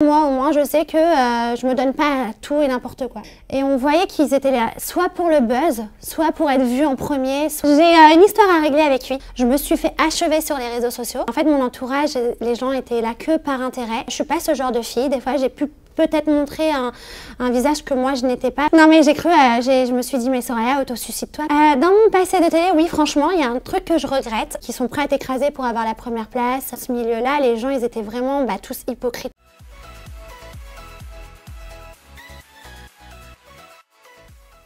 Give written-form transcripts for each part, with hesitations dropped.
Moi, au moins, je sais que je me donne pas tout et n'importe quoi. Et on voyait qu'ils étaient là, soit pour le buzz, soit pour être vus en premier. J'ai une histoire à régler avec lui. Je me suis fait achever sur les réseaux sociaux. En fait, mon entourage, les gens étaient là que par intérêt. Je suis pas ce genre de fille. Des fois, j'ai pu peut-être montrer un visage que moi, je n'étais pas. Non, mais j'ai cru, je me suis dit, mais Soraya, autosuicide-toi. Dans mon passé de télé, oui, franchement, il y a un truc que je regrette, qui sont prêts à t'écraser pour avoir la première place. Ce milieu-là, les gens, ils étaient vraiment tous hypocrites.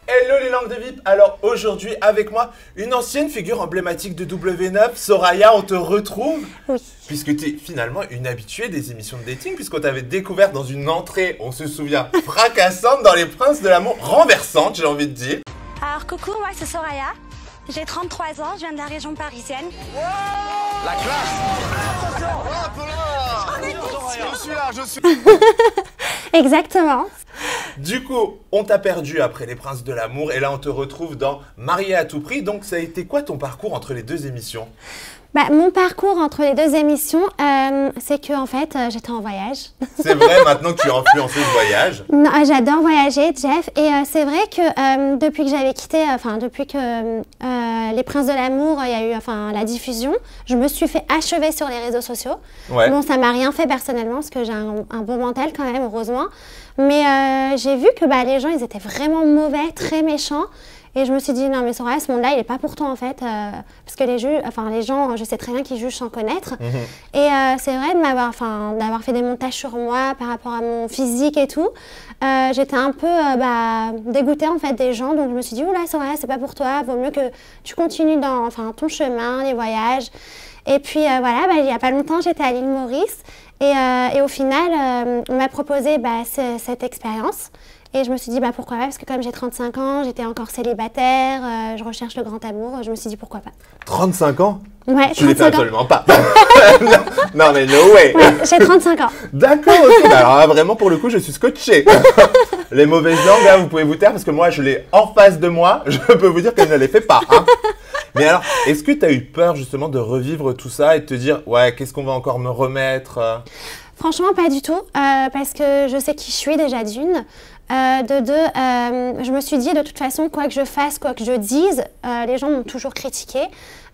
Hello les langues de VIP. Alors aujourd'hui avec moi, une ancienne figure emblématique de W9, Soraya, on te retrouve. Oui. Puisque tu es finalement une habituée des émissions de dating, puisqu'on t'avait découvert dans une entrée, on se souvient, fracassante dans Les Princes de l'amour, renversante j'ai envie de dire. Alors coucou, moi c'est Soraya, j'ai 33 ans, je viens de la région parisienne. Wow, la classe. Je suis là, je suis... Exactement. Du coup, on t'a perdu après Les Princes de l'amour et là on te retrouve dans Mariée à tout prix. Donc ça a été quoi ton parcours entre les deux émissions? Mon parcours entre les deux émissions, c'est que en fait, j'étais en voyage. C'est vrai maintenant que tu es influenceuse voyage? Non, j'adore voyager, Jeff. Et c'est vrai que depuis que j'avais quitté, depuis que Les Princes de l'amour, il y a eu la diffusion, je me suis fait achever sur les réseaux sociaux. Ouais. Bon, ça m'a rien fait personnellement parce que j'ai un bon mental quand même, heureusement. Mais j'ai vu que les gens, ils étaient vraiment mauvais, très méchants. Et je me suis dit, non mais Soraya, ce monde-là, il n'est pas pour toi en fait. Parce que les gens, je sais très bien qu'ils jugent sans connaître. Et c'est vrai d'avoir fait des montages sur moi par rapport à mon physique et tout. J'étais un peu dégoûtée en fait des gens. Donc je me suis dit, oula Soraya, c'est pas pour toi. Vaut mieux que tu continues dans ton chemin, les voyages. Et puis voilà, il n'y a pas longtemps, j'étais à l'île Maurice. Et au final, on m'a proposé cette expérience. Et je me suis dit, pourquoi pas, parce que comme j'ai 35 ans, j'étais encore célibataire, je recherche le grand amour, je me suis dit, pourquoi pas. 35 ans? Ouais, tu les fais absolument pas. non, mais no way. Ouais, j'ai 35 ans. D'accord, ok. Alors là, vraiment, pour le coup, je suis scotché. Les mauvaises langues, là, vous pouvez vous taire, parce que moi, je l'ai en face de moi. Je peux vous dire qu'elle ne les fait pas. Hein. Mais alors, est-ce que tu as eu peur, justement, de revivre tout ça et de te dire, ouais, qu'est-ce qu'on va encore me remettre? Franchement, pas du tout, parce que je sais qui je suis déjà d'une. De deux, je me suis dit de toute façon, quoi que je fasse, quoi que je dise, les gens m'ont toujours critiqué.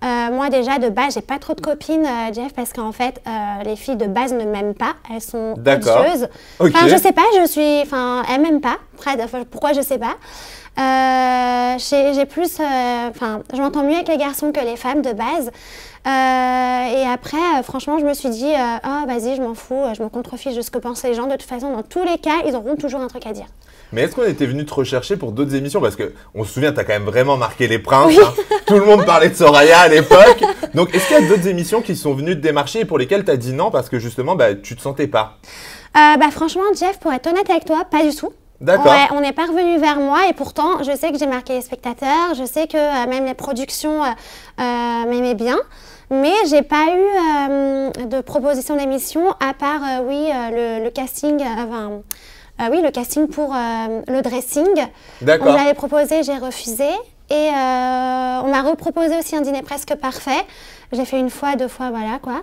Moi déjà de base, j'ai pas trop de copines, Jeff, parce qu'en fait, les filles de base ne m'aiment pas, elles sont odieuses. Okay. Je sais pas, elles m'aiment pas. Pourquoi je sais pas. J'ai plus, je m'entends mieux avec les garçons que les femmes de base. Et après, franchement, je me suis dit, vas-y, je m'en fous, je me contrefiche de ce que pensent les gens. De toute façon, dans tous les cas, ils auront toujours un truc à dire. Mais est-ce qu'on était venu te rechercher pour d'autres émissions? Parce qu'on se souvient, tu as quand même vraiment marqué Les Princes. Oui. Hein. Tout le monde parlait de Soraya à l'époque. Donc, est-ce qu'il y a d'autres émissions qui sont venues te démarcher et pour lesquelles tu as dit non parce que justement, tu te sentais pas? Franchement, Jeff, pour être honnête avec toi, pas du tout. D'accord. Ouais, on n'est pas revenu vers moi et pourtant, je sais que j'ai marqué les spectateurs, je sais que même les productions m'aimaient bien. Mais j'ai pas eu de proposition d'émission à part, le casting, le casting pour le dressing. D'accord. On me l'avait proposé, j'ai refusé. Et on m'a reproposé aussi un dîner presque parfait. J'ai fait une fois, 2 fois, voilà quoi.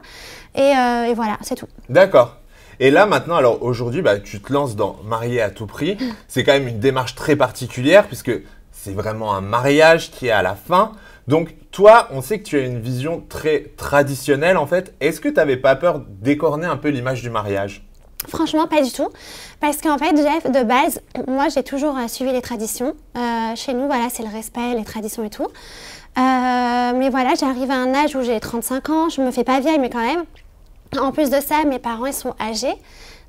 Et voilà, c'est tout. D'accord. Et là maintenant, alors aujourd'hui, tu te lances dans Mariée à tout prix. C'est quand même une démarche très particulière puisque c'est vraiment un mariage qui est à la fin. Donc toi, on sait que tu as une vision très traditionnelle en fait. Est-ce que tu n'avais pas peur d'écorner un peu l'image du mariage? Franchement, pas du tout. Parce qu'en fait, Jeff, de base, moi, j'ai toujours suivi les traditions. Chez nous, voilà, c'est le respect, les traditions et tout. Mais voilà, j'arrive à un âge où j'ai 35 ans. Je me fais pas vieille, mais quand même. En plus de ça, mes parents, ils sont âgés.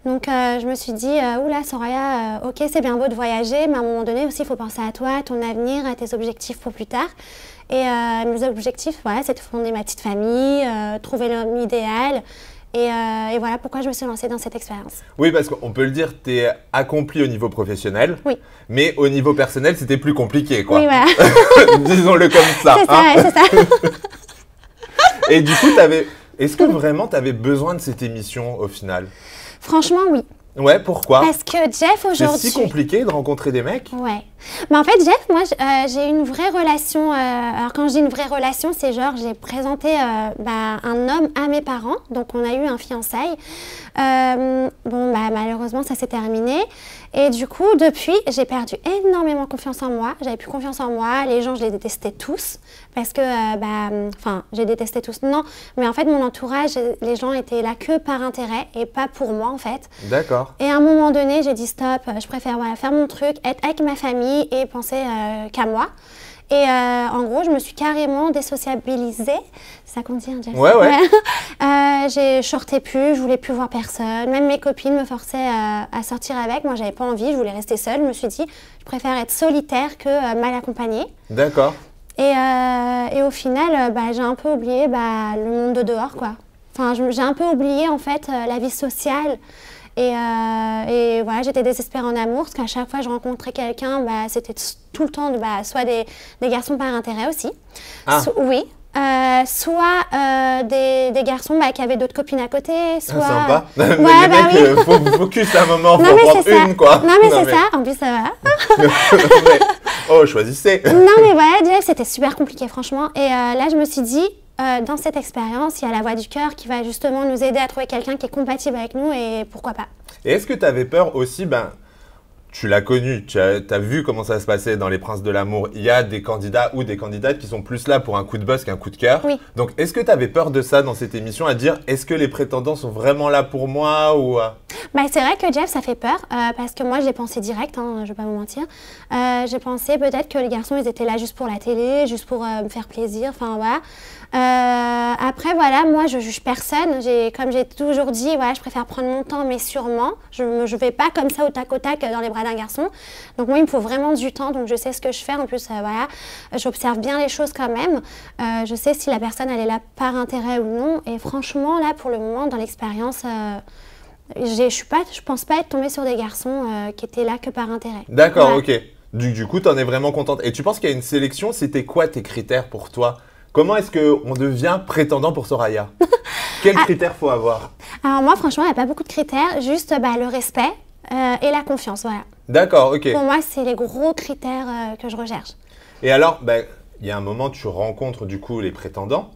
Donc, je me suis dit, oula, Soraya, ok, c'est bien beau de voyager, mais à un moment donné aussi, il faut penser à toi, à ton avenir, à tes objectifs pour plus tard. Et mes objectifs, voilà, c'est de fonder ma petite famille, trouver l'homme idéal. Et voilà pourquoi je me suis lancée dans cette expérience. Oui, parce qu'on peut le dire, tu es accomplie au niveau professionnel. Oui. Mais au niveau personnel, c'était plus compliqué, quoi. Oui, voilà. Disons-le comme ça. C'est ça, hein. C'est ça. Et du coup, est-ce que vraiment tu avais besoin de cette émission au final? Franchement, oui. Ouais, pourquoi? Parce que Jeff, aujourd'hui... C'est si compliqué de rencontrer des mecs? Ouais. Bah en fait, Jeff, moi, j'ai une vraie relation. Alors, quand je dis une vraie relation, c'est genre, j'ai présenté un homme à mes parents. Donc, on a eu un fiançailles. Malheureusement, ça s'est terminé. Et du coup, depuis, j'ai perdu énormément confiance en moi. J'avais plus confiance en moi. Les gens, je les détestais tous. Parce que, j'ai détesté tous. Non, mais en fait, mon entourage, les gens étaient là que par intérêt et pas pour moi, en fait. D'accord. Et à un moment donné, j'ai dit stop, je préfère faire mon truc, être avec ma famille et penser qu'à moi. Et en gros, je me suis carrément désociabilisée. C'est ça qu'on dit, hein, Jeff? Ouais. Je sortais plus, je voulais plus voir personne. Même mes copines me forçaient à sortir avec. Moi, j'avais pas envie, je voulais rester seule. Je me suis dit, je préfère être solitaire que mal accompagnée. D'accord. Et au final, j'ai un peu oublié le monde de dehors, quoi. Enfin, j'ai un peu oublié, en fait, la vie sociale. Et voilà, j'étais désespérée en amour, parce qu'à chaque fois que je rencontrais quelqu'un, c'était tout le temps soit des garçons par intérêt aussi. Ah. Oui. Soit des garçons qui avaient d'autres copines à côté, soit... Ah, sympa. Ouais, les mecs, faut focus à un moment, faut non, en prendre une, quoi. Non, mais c'est ça. En plus, ça va. Oh, choisissez. Non, mais voilà, Jeff, c'était super compliqué, franchement. Et là, je me suis dit... dans cette expérience, il y a la voix du cœur qui va justement nous aider à trouver quelqu'un qui est compatible avec nous et pourquoi pas. Et est-ce que tu avais peur aussi, tu l'as connu, tu as vu comment ça se passait dans Les Princes de l'amour. Il y a des candidats ou des candidates qui sont plus là pour un coup de buzz qu'un coup de cœur. Oui. Donc, est-ce que tu avais peur de ça dans cette émission, à dire, est-ce que les prétendants sont vraiment là pour moi ou... C'est vrai que Jeff, ça fait peur parce que moi, j'ai pensé direct, je ne vais pas vous mentir. J'ai pensé peut-être que les garçons, ils étaient là juste pour la télé, juste pour me faire plaisir, enfin voilà. Après, voilà, moi, je juge personne. Comme j'ai toujours dit, voilà, je préfère prendre mon temps, mais sûrement. Je ne vais pas comme ça au tac dans les bras d'un garçon. Donc, moi, il me faut vraiment du temps. Donc, je sais ce que je fais. En plus, voilà, j'observe bien les choses quand même. Je sais si la personne, elle est là par intérêt ou non. Et franchement, là, pour le moment, dans l'expérience... je pense pas être tombée sur des garçons qui étaient là que par intérêt. D'accord, voilà. ok. Du coup, tu en es vraiment contente. Et tu penses qu'il y a une sélection? C'était quoi tes critères pour toi? Comment est-ce qu'on devient prétendant pour Soraya? Quels critères faut avoir? Alors moi, franchement, il n'y a pas beaucoup de critères. Juste le respect et la confiance, voilà. D'accord, ok. Pour moi, c'est les gros critères que je recherche. Et alors, il y a un moment, tu rencontres du coup les prétendants.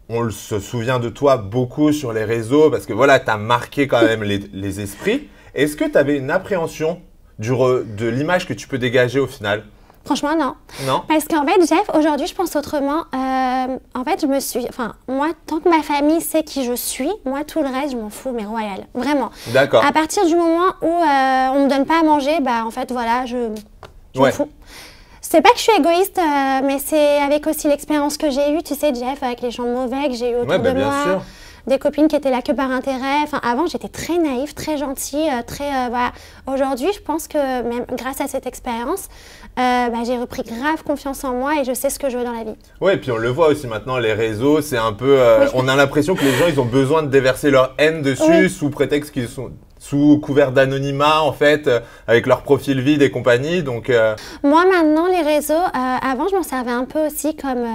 On se souvient de toi beaucoup sur les réseaux parce que voilà, tu as marqué quand même les esprits. Est-ce que tu avais une appréhension de l'image que tu peux dégager au final? Franchement, non. Non? Parce qu'en fait, Jeff, aujourd'hui, je pense autrement. En fait, moi, tant que ma famille sait qui je suis, moi, tout le reste, je m'en fous, mais royal. Vraiment. D'accord. À partir du moment où on me donne pas à manger, en fait, voilà, je m'en fous. C'est pas que je suis égoïste, mais c'est avec aussi l'expérience que j'ai eue, tu sais, Jeff, avec les gens mauvais que j'ai eu autour de bien moi. sûr. Des copines qui étaient là que par intérêt. Enfin, avant, j'étais très naïve, très gentille, voilà. Aujourd'hui, je pense que même grâce à cette expérience, j'ai repris grave confiance en moi et je sais ce que je veux dans la vie. Oui, et puis on le voit aussi maintenant, les réseaux, c'est un peu... On a l'impression que les gens, ils ont besoin de déverser leur haine dessus sous prétexte qu'ils sont... sous couvert d'anonymat, en fait, avec leur profil vide et compagnie, donc... Moi, maintenant, les réseaux, avant, je m'en servais un peu aussi comme...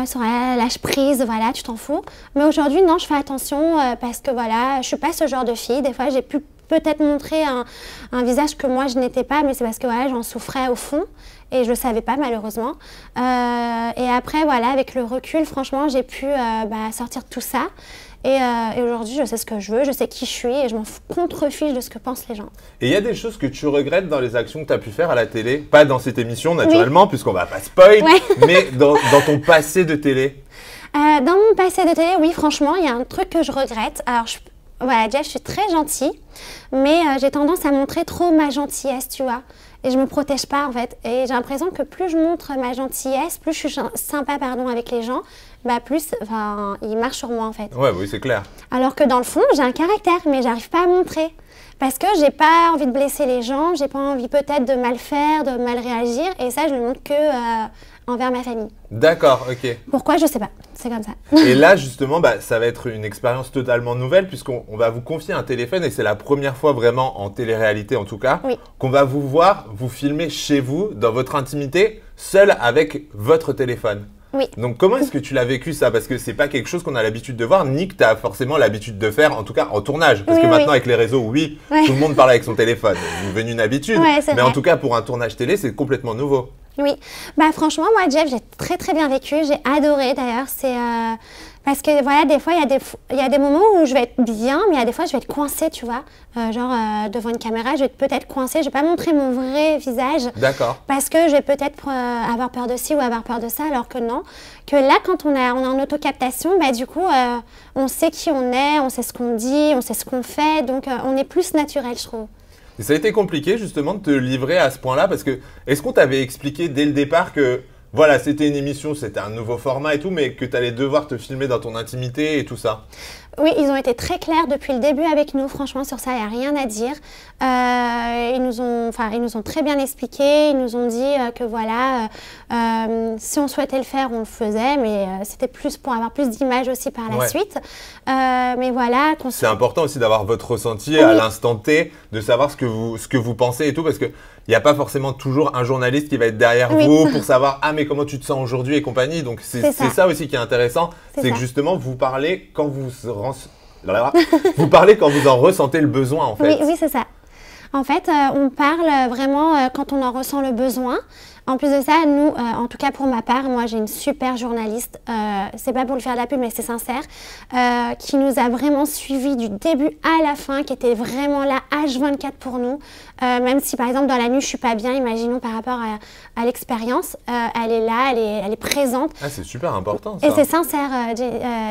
sur la lâche prise, voilà, tu t'en fous. Mais aujourd'hui, non, je fais attention parce que voilà, je suis pas ce genre de fille. Des fois, j'ai pu peut-être montrer un visage que moi, je n'étais pas, mais c'est parce que voilà, j'en souffrais au fond et je le savais pas malheureusement. Et après, voilà, avec le recul, franchement, j'ai pu sortir de tout ça. Et aujourd'hui, je sais ce que je veux, je sais qui je suis et je m'en contrefiche de ce que pensent les gens. Et il y a des choses que tu regrettes dans les actions que tu as pu faire à la télé? Pas dans cette émission, naturellement, puisqu'on va pas spoil, mais dans ton passé de télé? Dans mon passé de télé, oui, franchement, il y a un truc que je regrette. Alors, voilà, Jeff, je suis très gentille, mais j'ai tendance à montrer trop ma gentillesse, tu vois. Et je me protège pas, en fait. Et j'ai l'impression que plus je montre ma gentillesse, plus je suis sympa, avec les gens, plus ils marchent sur moi, en fait. Ouais, oui, c'est clair. Alors que dans le fond, j'ai un caractère, mais j'arrive pas à montrer. Parce que j'ai pas envie de blesser les gens, j'ai pas envie peut-être de mal faire, de mal réagir. Et ça, je le montre que envers ma famille. D'accord, ok. Pourquoi? Je sais pas. C'est comme ça. Et là, justement, ça va être une expérience totalement nouvelle puisqu'on va vous confier un téléphone et c'est la première fois vraiment en télé-réalité en tout cas qu'on va vous voir, vous filmer chez vous, dans votre intimité, seul avec votre téléphone. Oui. Donc comment est-ce que tu l'as vécu ça? Parce que c'est pas quelque chose qu'on a l'habitude de voir, ni que tu as forcément l'habitude de faire, en tout cas en tournage. Parce que maintenant avec les réseaux, oui, tout le monde parle avec son téléphone. C'est devenu une habitude. Ouais, mais vrai. en tout cas pour un tournage télé, c'est complètement nouveau. Oui, bah franchement, moi, Jeff, j'ai très très bien vécu. J'ai adoré d'ailleurs. C'est parce que voilà, des fois, il y a des moments où je vais être bien, mais il y a des fois, je vais être coincée, tu vois. Devant une caméra, je vais peut-être coincée. Je vais pas montrer mon vrai visage. D'accord. Parce que je vais peut-être avoir peur de ci ou avoir peur de ça, alors que non. Que là, quand on est en autocaptation, bah du coup, on sait qui on est, on sait ce qu'on dit, on sait ce qu'on fait. Donc, on est plus naturel, je trouve. Et ça a été compliqué justement de te livrer à ce point-là parce que est-ce qu'on t'avait expliqué dès le départ que voilà, c'était une émission, c'était un nouveau format et tout, mais que tu allais devoir te filmer dans ton intimité et tout ça? Oui, ils ont été très clairs depuis le début avec nous. Franchement, sur ça, il n'y a rien à dire. Ils nous ont très bien expliqué. Ils nous ont dit que voilà, si on souhaitait le faire, on le faisait, mais c'était plus pour avoir plus d'images aussi par la suite. Mais voilà. C'est important aussi d'avoir votre ressenti à l'instant T, de savoir ce que vous pensez et tout, parce que il n'y a pas forcément toujours un journaliste qui va être derrière vous pour savoir mais comment tu te sens aujourd'hui et compagnie. Donc c'est ça aussi qui est intéressant, c'est que justement vous parlez quand vous parlez quand vous en ressentez le besoin en fait. Oui, c'est ça. En fait, on parle vraiment quand on en ressent le besoin. En plus de ça, nous, en tout cas pour ma part, moi j'ai une super journaliste, c'est pas pour lui faire de la pub mais c'est sincère, qui nous a vraiment suivis du début à la fin, qui était vraiment là H24 pour nous. Même si par exemple dans la nuit je suis pas bien, imaginons par rapport à l'expérience, elle est là, elle est présente. Ah, c'est super important ça. Et c'est sincère,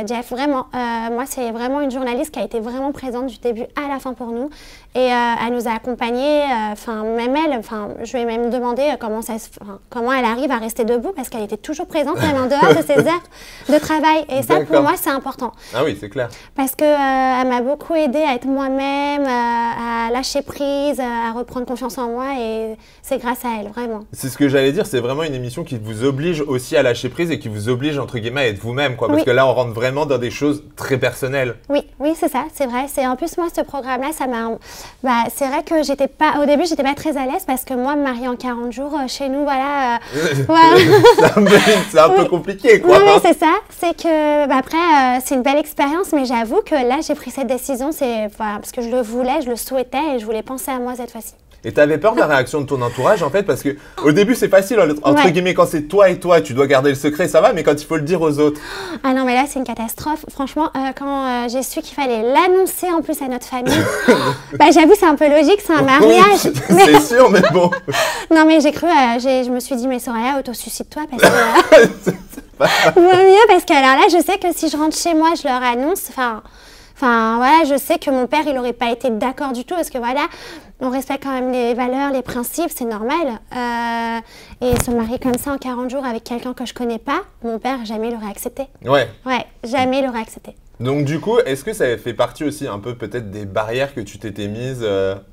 Jeff, vraiment. Moi c'est vraiment une journaliste qui a été vraiment présente du début à la fin pour nous. Et elle nous a accompagnés, même elle, je lui ai même demandé comment elle arrive à rester debout parce qu'elle était toujours présente même en dehors de ses heures de travail. Et ça, pour moi, c'est important. Ah oui, c'est clair. Parce qu'elle m'a beaucoup aidée à être moi-même, à lâcher prise, à reprendre confiance en moi et c'est grâce à elle, vraiment. C'est ce que j'allais dire, c'est vraiment une émission qui vous oblige aussi à lâcher prise et qui vous oblige, entre guillemets, à être vous-même, quoi. Parce que là, on rentre vraiment dans des choses très personnelles. Oui, c'est ça, c'est vrai. En plus, moi, ce programme-là, ça m'a... c'est vrai que au début, j'étais pas très à l'aise parce que moi, me marier en 40 jours, chez nous, voilà. C'est un peu compliqué, quoi. Oui, c'est ça. C'est que, après, c'est une belle expérience, mais j'avoue que là, j'ai pris cette décision, parce que je le voulais, je le souhaitais et je voulais penser à moi cette fois-ci. Et tu avais peur de la réaction de ton entourage en fait parce que au début c'est facile entre guillemets quand c'est toi et toi tu dois garder le secret ça va mais quand il faut le dire aux autres. Ah non mais là c'est une catastrophe franchement quand j'ai su qu'il fallait l'annoncer en plus à notre famille j'avoue c'est un peu logique c'est un mariage. Oui, c'est sûr mais bon. Non mais j'ai cru je me suis dit mais Soraya autosuicide-toi parce que vaut mieux parce que alors là je sais que si je rentre chez moi je leur annonce voilà, je sais que mon père, il n'aurait pas été d'accord du tout parce que voilà, on respecte quand même les valeurs, les principes, c'est normal. Et se marier comme ça en 40 jours avec quelqu'un que je connais pas, mon père, jamais l'aurait accepté. Ouais, jamais l'aurait accepté. Donc du coup, est-ce que ça fait partie aussi un peu peut-être des barrières que tu t'étais mises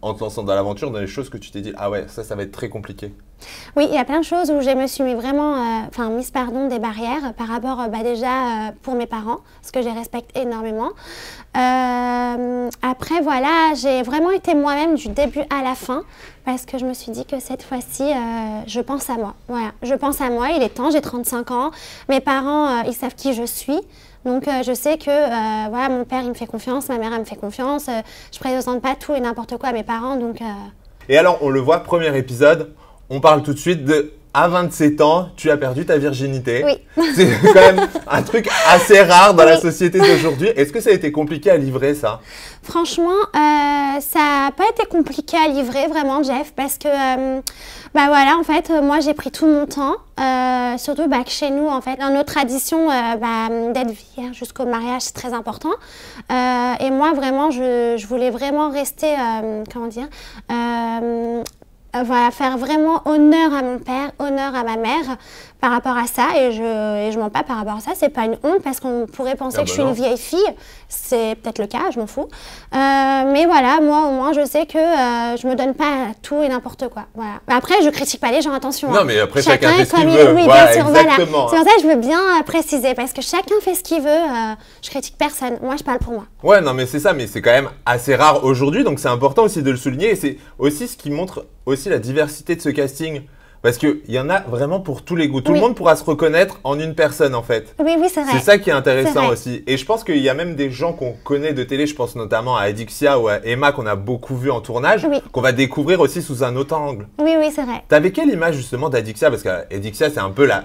en te lançant dans l'aventure, dans les choses que tu t'es dit, ah ouais, ça va être très compliqué? Oui, il y a plein de choses où je me suis mis vraiment, mise des barrières par rapport déjà pour mes parents, parce que je les respecte énormément. Après, voilà, j'ai vraiment été moi-même du début à la fin, parce que je me suis dit que cette fois-ci, je pense à moi. Voilà, je pense à moi, il est temps, j'ai 35 ans, mes parents, ils savent qui je suis. Donc je sais que voilà, mon père il me fait confiance, ma mère elle me fait confiance, je présente pas tout et n'importe quoi à mes parents donc. Et alors on le voit, premier épisode, on parle tout de suite de à 27 ans, tu as perdu ta virginité. Oui. C'est quand même un truc assez rare dans la société d'aujourd'hui. Est-ce que ça a été compliqué à livrer ça? Franchement, ça n'a pas été compliqué à livrer vraiment Jeff parce que voilà en fait moi j'ai pris tout mon temps surtout que chez nous en fait dans nos traditions d'être vierge jusqu'au mariage c'est très important et moi vraiment je voulais vraiment rester faire vraiment honneur à mon père, honneur à ma mère par rapport à ça et je mens pas par rapport à ça, c'est pas une honte parce qu'on pourrait penser que je suis une vieille fille, c'est peut-être le cas, je m'en fous. Mais voilà, moi au moins je sais que je me donne pas tout et n'importe quoi. Voilà. Après je critique pas les gens, attention. Non mais après chacun fait ce qu'il veut. Oui, voilà, bien sûr, exactement. Voilà. C'est pour ça que je veux bien préciser parce que chacun fait ce qu'il veut, je critique personne, moi je parle pour moi. Ouais non mais c'est ça, mais c'est quand même assez rare aujourd'hui donc c'est important aussi de le souligner et c'est aussi ce qui montre aussi la diversité de ce casting. Parce qu'il y en a vraiment pour tous les goûts. Tout Oui. le monde pourra se reconnaître en une personne, en fait. Oui, oui, c'est vrai. C'est ça qui est C'est intéressant vrai. aussi. Et je pense qu'il y a même des gens qu'on connaît de télé, je pense notamment à Adixia ou à Emma, qu'on a beaucoup vu en tournage, Oui. qu'on va découvrir aussi sous un autre angle. Oui, oui, c'est vrai. T'avais quelle image justement d'Adixia? Parce qu'Adixia, c'est un peu la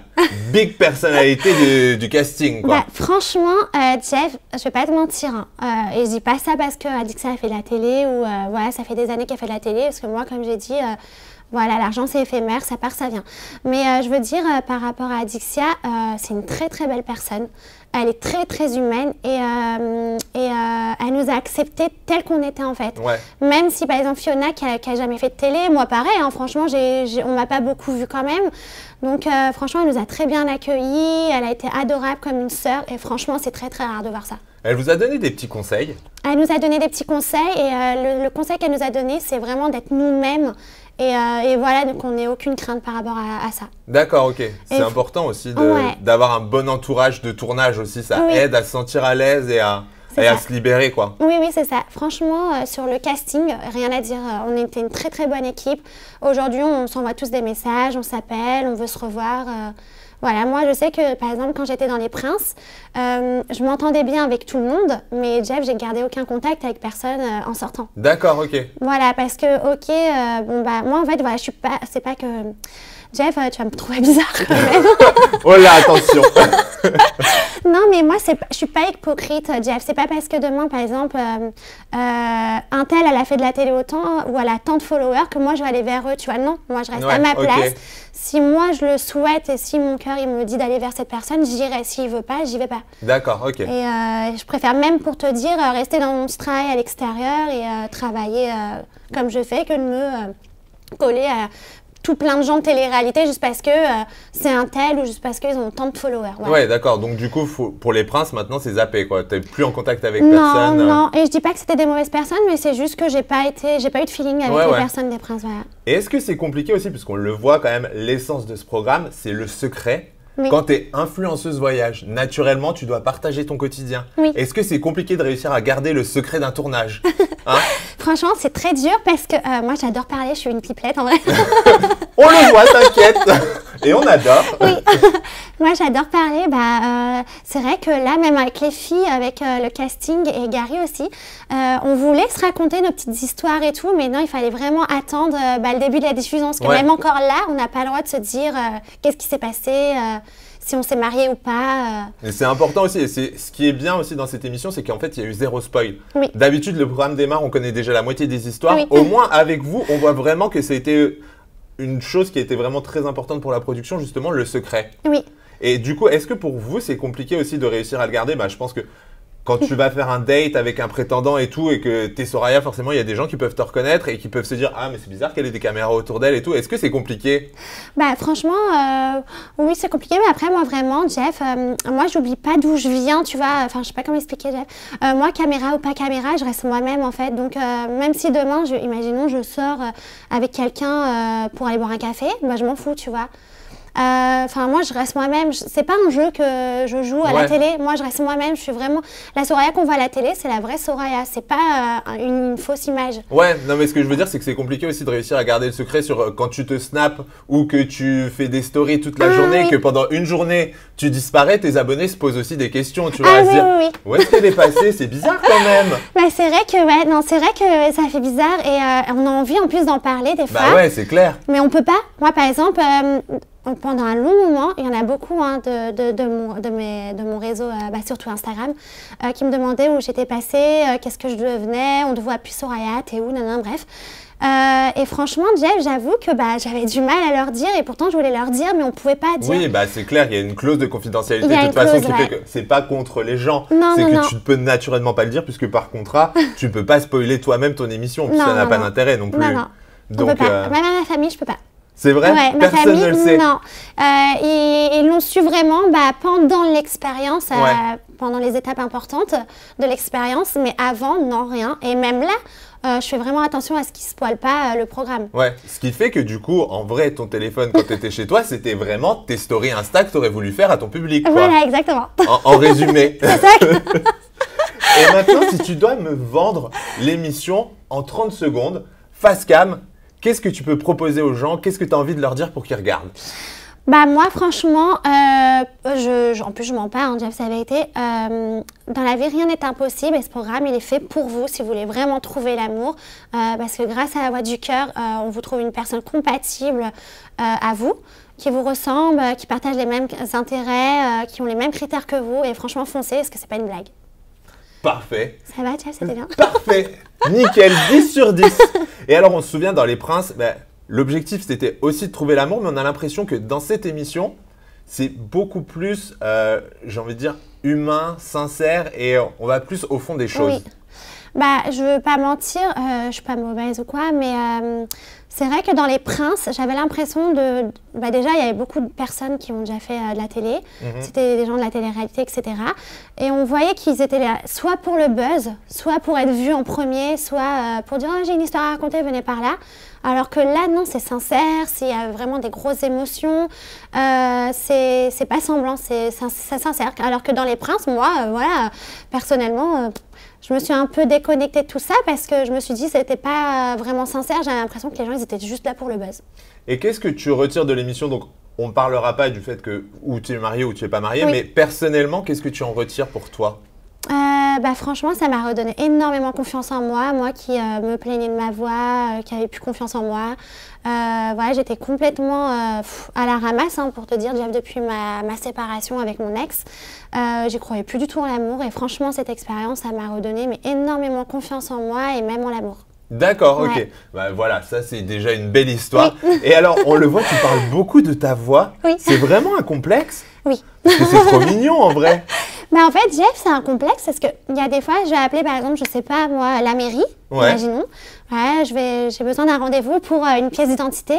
big personnalité du casting, quoi. Bah, franchement, Jeff, je vais pas te mentir, hein, et je dis pas ça parce que Adixia a fait de la télé ou voilà, ça fait des années qu'elle fait de la télé, parce que moi, comme j'ai dit, voilà, l'argent c'est éphémère, ça part, ça vient. Mais je veux dire, par rapport à Adixia, c'est une très très belle personne. Elle est très très humaine et elle nous a acceptés tels qu'on était en fait. Ouais. Même si par exemple Fiona qui a jamais fait de télé, moi pareil, hein, franchement on m'a pas beaucoup vu quand même. Donc franchement elle nous a très bien accueillis, elle a été adorable comme une sœur et franchement c'est très très rare de voir ça. Elle vous a donné des petits conseils? Elle nous a donné des petits conseils et le conseil qu'elle nous a donné c'est vraiment d'être nous-mêmes. Et voilà, donc on n'ait aucune crainte par rapport à ça. D'accord, ok. C'est Et- important aussi Ouais. d'avoir un bon entourage de tournage aussi. Ça Oui. aide à se sentir à l'aise et à C'est ça. se libérer, quoi. Oui, oui, c'est ça. Franchement, sur le casting, rien à dire. On était une très très bonne équipe. Aujourd'hui, on s'envoie tous des messages, on s'appelle, on veut se revoir. Voilà, moi je sais que par exemple quand j'étais dans Les Princes, je m'entendais bien avec tout le monde, mais Jeff, j'ai gardé aucun contact avec personne en sortant. D'accord, ok. Voilà, parce que ok, bon bah moi en fait voilà, je suis pas, c'est pas que Jeff, tu vas me trouver bizarre quand même. Oh là, attention. Non, mais moi, je suis pas hypocrite, Jeff. C'est pas parce que demain, par exemple, un tel, elle a fait de la télé autant ou elle a tant de followers que moi, je vais aller vers eux. Tu vois, non, moi, je reste Ouais, à ma ok. place. Si moi, je le souhaite et si mon cœur, il me dit d'aller vers cette personne, j'irai. S'il veut pas, j'y vais pas. D'accord, ok. Et je préfère même, pour te dire, rester dans mon travail à l'extérieur et travailler comme je fais que de me coller à tout plein de gens de télé-réalité juste parce que c'est un tel ou juste parce qu'ils ont tant de followers. Voilà. Ouais, d'accord. Donc du coup, pour les princes, maintenant, c'est zappé, quoi. T'es plus en contact avec Non, personne. non, et je dis pas que c'était des mauvaises personnes, mais c'est juste que j'ai pas eu de feeling avec Ouais, les ouais. personnes des princes, voilà. Et est-ce que c'est compliqué aussi, puisqu'on le voit quand même, l'essence de ce programme, c'est le secret. Oui. Quand tu es influenceuse voyage, naturellement, tu dois partager ton quotidien. Oui. Est-ce que c'est compliqué de réussir à garder le secret d'un tournage? Hein? Franchement, c'est très dur parce que moi j'adore parler, je suis une pipelette en vrai. On le voit, t'inquiète. Et on adore. Moi j'adore parler, c'est vrai que là même avec les filles, avec le casting et Gary aussi, on voulait se raconter nos petites histoires et tout, mais non, il fallait vraiment attendre le début de la diffusion parce que Ouais. même encore là, on n'a pas le droit de se dire qu'est-ce qui s'est passé, si on s'est marié ou pas. Et c'est important aussi, et c'est ce qui est bien aussi dans cette émission, c'est qu'en fait, il y a eu zéro spoil. Oui. D'habitude, le programme démarre, on connaît déjà la moitié des histoires. Oui. Au moins, avec vous, on voit vraiment que c'était une chose qui était vraiment très importante pour la production, justement, le secret. Oui. Et du coup, est-ce que pour vous, c'est compliqué aussi de réussir à le garder? Je pense que quand tu vas faire un date avec un prétendant et tout, et que t'es Soraya, forcément, il y a des gens qui peuvent te reconnaître et qui peuvent se dire « Ah, mais c'est bizarre qu'elle ait des caméras autour d'elle et tout ». Est-ce que c'est compliqué? Franchement, oui, c'est compliqué, mais après, moi, vraiment, Jeff, moi, j'oublie pas d'où je viens, tu vois, enfin, je sais pas comment expliquer, Jeff. Moi, caméra ou pas caméra, je reste moi-même, en fait. Donc, même si demain, imaginons, je sors avec quelqu'un pour aller boire un café, je m'en fous, tu vois. Enfin, moi, je reste moi-même. C'est pas un jeu que je joue à Ouais. la télé. Moi, je reste moi-même. Je suis vraiment... La Soraya qu'on voit à la télé, c'est la vraie Soraya. C'est pas une fausse image. Ouais, non mais ce que je veux dire, c'est que c'est compliqué aussi de réussir à garder le secret sur quand tu te snaps ou que tu fais des stories toute la Ah, journée, oui. que pendant une journée, tu disparais, tes abonnés se posent aussi des questions, tu vois, Ah à se oui, dire oui, oui. où est-ce qu'elle est passée? C'est bizarre quand même. C'est vrai que, ouais, non, c'est vrai que ça fait bizarre et on a envie en plus d'en parler des fois. Bah ouais, c'est clair. Mais on peut pas. Moi, par exemple, pendant un long moment, il y en a beaucoup de mon réseau, surtout Instagram, qui me demandaient où j'étais passée, qu'est-ce que je devenais, on ne voit plus Soraya, t'es où, nanana, bref. Et franchement, Jeff, j'avoue que j'avais du mal à leur dire et pourtant je voulais leur dire, mais on pouvait pas dire. Oui, c'est clair, il y a une clause de confidentialité Il y a de une toute façon clause, qui ouais. fait que c'est pas contre les gens, Non, c'est non, que non. tu ne peux naturellement pas le dire puisque par contrat, tu ne peux pas spoiler toi-même ton émission, puis Non, ça n'a non, pas non. d'intérêt non plus. Non, non. On peut pas. Même à ma famille, je peux pas. C'est vrai, Ouais, ma personne famille, ne le sait. non. Ils l'ont su vraiment pendant l'expérience, Ouais. pendant les étapes importantes de l'expérience, mais avant, non, rien. Et même là, je fais vraiment attention à ce qu'ils ne spoilent pas le programme. Ouais, ce qui fait que du coup, en vrai, ton téléphone quand tu étais chez toi, c'était vraiment tes stories Insta que tu aurais voulu faire à ton public, quoi. Voilà, exactement. En résumé. C'est ça que- Et maintenant, si tu dois me vendre l'émission en 30 secondes, face cam, qu'est-ce que tu peux proposer aux gens? Qu'est-ce que tu as envie de leur dire pour qu'ils regardent? Bah moi franchement, en plus je m'en parle, hein, Jeff, ça avait été, dans la vie rien n'est impossible et ce programme il est fait pour vous si vous voulez vraiment trouver l'amour, parce que grâce à la voix du cœur, on vous trouve une personne compatible à vous, qui vous ressemble, qui partage les mêmes intérêts, qui ont les mêmes critères que vous et franchement foncez parce que c'est pas une blague. Parfait. Ça va Jeff, c'était bien? Parfait. Nickel, 10 sur 10. Et alors on se souvient dans Les Princes, l'objectif, c'était aussi de trouver l'amour, mais on a l'impression que dans cette émission, c'est beaucoup plus, j'ai envie de dire, humain, sincère et on va plus au fond des choses. Oui. Bah, je veux pas mentir, je suis pas mauvaise ou quoi, mais c'est vrai que dans Les Princes, j'avais l'impression de... Bah déjà, il y avait beaucoup de personnes qui ont déjà fait de la télé. C'était des gens de la télé-réalité, etc. Et on voyait qu'ils étaient là soit pour le buzz, soit pour être vus en premier, soit pour dire oh, « j'ai une histoire à raconter, venez par là ». Alors que là, non, c'est sincère, il y a vraiment des grosses émotions, c'est pas semblant, c'est sincère. Alors que dans Les Princes, moi, voilà, personnellement... je me suis un peu déconnectée de tout ça parce que je me suis dit que c'était pas vraiment sincère. J'avais l'impression que les gens ils étaient juste là pour le buzz. Et qu'est-ce que tu retires de l'émission? Donc, on ne parlera pas du fait que ou tu es mariée ou tu n'es pas mariée, oui. Mais personnellement, qu'est-ce que tu en retires pour toi? Bah, franchement, ça m'a redonné énormément confiance en moi. Moi qui me plaignais de ma voix, qui n'avais plus confiance en moi. Voilà, j'étais complètement à la ramasse, hein, pour te dire, Jeff, depuis ma séparation avec mon ex. J'y croyais plus du tout en l'amour et franchement, cette expérience, ça m'a redonné énormément confiance en moi et même en l'amour. D'accord, ok. Ouais. Bah, voilà, ça c'est déjà une belle histoire. Oui. Et alors, on le voit, tu parles beaucoup de ta voix. Oui. C'est vraiment un complexe? Oui. Parce que c'est trop mignon en vrai. Bah en fait, Jeff, c'est un complexe parce qu'il y a des fois, je vais appeler par exemple, je sais pas moi, la mairie, imaginons. Ouais, j'ai besoin d'un rendez-vous pour une pièce d'identité.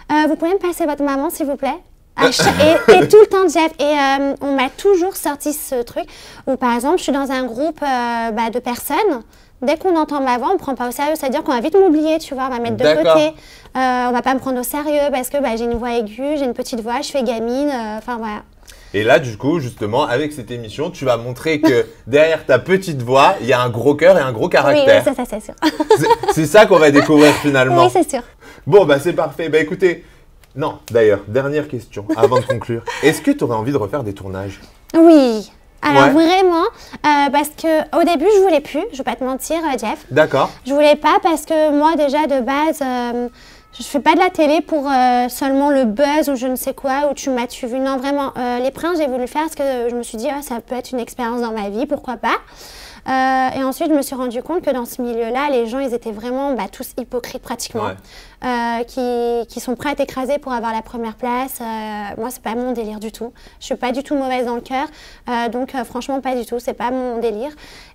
Vous pouvez me passer votre maman, s'il vous plaît? Et tout le temps, Jeff. Et on m'a toujours sorti ce truc où par exemple, je suis dans un groupe de personnes. Dès qu'on entend ma voix, on ne prend pas au sérieux. C'est-à-dire qu'on va vite m'oublier, tu vois, on va mettre de côté. On va pas me prendre au sérieux parce que j'ai une voix aiguë, j'ai une petite voix, je fais gamine. Enfin, voilà. Et là, du coup, justement, avec cette émission, tu vas montrer que derrière ta petite voix, il y a un gros cœur et un gros caractère. Oui, ça c'est sûr. C'est ça qu'on va découvrir finalement. Oui, c'est sûr. Bon, bah c'est parfait. Bah écoutez, non, d'ailleurs, dernière question avant de conclure. Est-ce que tu aurais envie de refaire des tournages? Oui. Alors vraiment, parce qu'au début, je voulais plus, je vais pas te mentir, Jeff. D'accord. Je voulais pas parce que moi, déjà, de base, je fais pas de la télé pour seulement le buzz ou je ne sais quoi, ou tu m'as-tu vu. Non, vraiment, Les Princes, j'ai voulu le faire parce que je me suis dit, ça peut être une expérience dans ma vie, pourquoi pas. Et ensuite, je me suis rendu compte que dans ce milieu-là, les gens, ils étaient vraiment tous hypocrites pratiquement, qui sont prêts à t'écraser pour avoir la première place. Moi, c'est pas mon délire du tout. Je suis pas du tout mauvaise dans le cœur, donc franchement, pas du tout. C'est pas mon délire.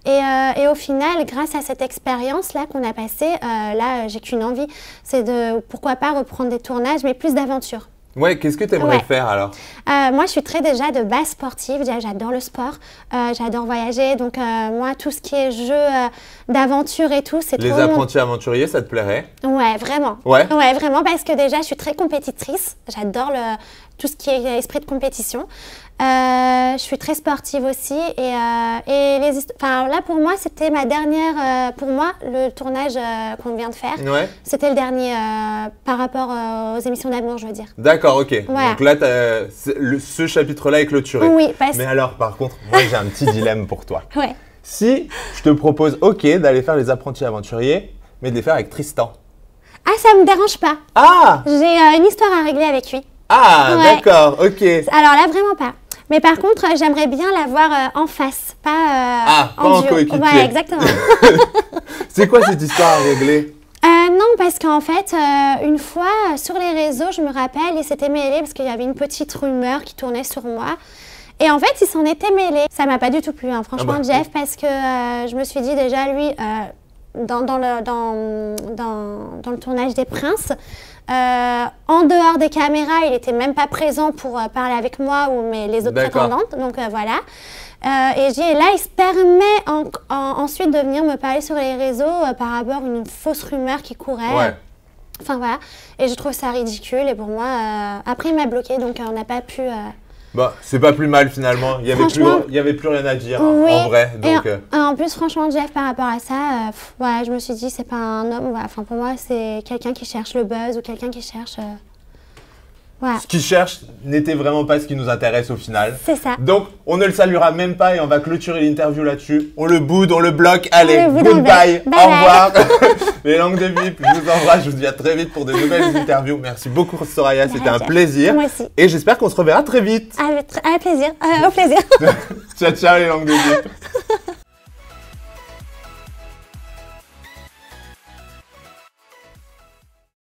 Et au final, grâce à cette expérience-là qu'on a passée, là, j'ai qu'une envie, c'est de, pourquoi pas, reprendre des tournages, mais plus d'aventure. Ouais, qu'est-ce que tu aimerais faire alors? Moi, je suis très déjà de base sportive. J'adore le sport, j'adore voyager. Donc, moi, tout ce qui est jeu d'aventure et tout, c'est trop... Les apprentis aventuriers, ça te plairait? Ouais, vraiment. Ouais, vraiment, parce que déjà, je suis très compétitrice. J'adore tout ce qui est esprit de compétition. Je suis très sportive aussi. Et là, pour moi, c'était ma dernière... pour moi, le tournage qu'on vient de faire, c'était le dernier par rapport aux émissions d'amour, je veux dire. D'accord, ok. Voilà. Donc là, ce chapitre-là est clôturé. Oui, mais alors, par contre, moi, j'ai un petit dilemme pour toi. Ouais. Si je te propose, ok, d'aller faire les apprentis aventuriers, mais de les faire avec Tristan. Ah, ça me dérange pas. Ah! J'ai une histoire à régler avec lui. Ah, d'accord, ok. Alors là, vraiment pas. Mais par contre, j'aimerais bien l'avoir en face, pas en coéquipier. Ouais, exactement. C'est quoi cette histoire à régler? Non, parce qu'en fait, une fois, sur les réseaux, je me rappelle, il s'était mêlé parce qu'il y avait une petite rumeur qui tournait sur moi. Et en fait, il s'en était mêlé. Ça m'a pas du tout plu, hein, franchement, Jeff, parce que je me suis dit déjà, lui, dans le tournage des Princes, en dehors des caméras, il n'était même pas présent pour parler avec moi ou les autres prétendantes. Donc voilà. Et là, il se permet ensuite de venir me parler sur les réseaux par rapport à une fausse rumeur qui courait. Enfin voilà. Et je trouve ça ridicule. Et pour moi, après, il m'a bloqué, donc on n'a pas pu... Bah, c'est pas plus mal finalement. Il y avait plus rien à dire Oui. en vrai. Et Donc, en plus, franchement, Jeff, par rapport à ça, ouais, je me suis dit, c'est pas un homme. Ouais, enfin, pour moi, c'est quelqu'un qui cherche le buzz ou quelqu'un qui cherche. Ouais. ce qu'il cherche n'était vraiment pas ce qui nous intéresse au final. C'est ça. Donc, on ne le saluera même pas et on va clôturer l'interview là-dessus. On le boude, on le bloque. Allez, On le boude, on le goodbye, bloque. au Bye revoir. Les langues de Vip, je vous embrasse. Je vous dis à très vite pour de nouvelles interviews. Merci beaucoup, Soraya. C'était un Jeff. plaisir. Moi aussi. Et j'espère qu'on se reverra très vite. Avec plaisir. Au plaisir. Ciao, ciao, les langues de Vip.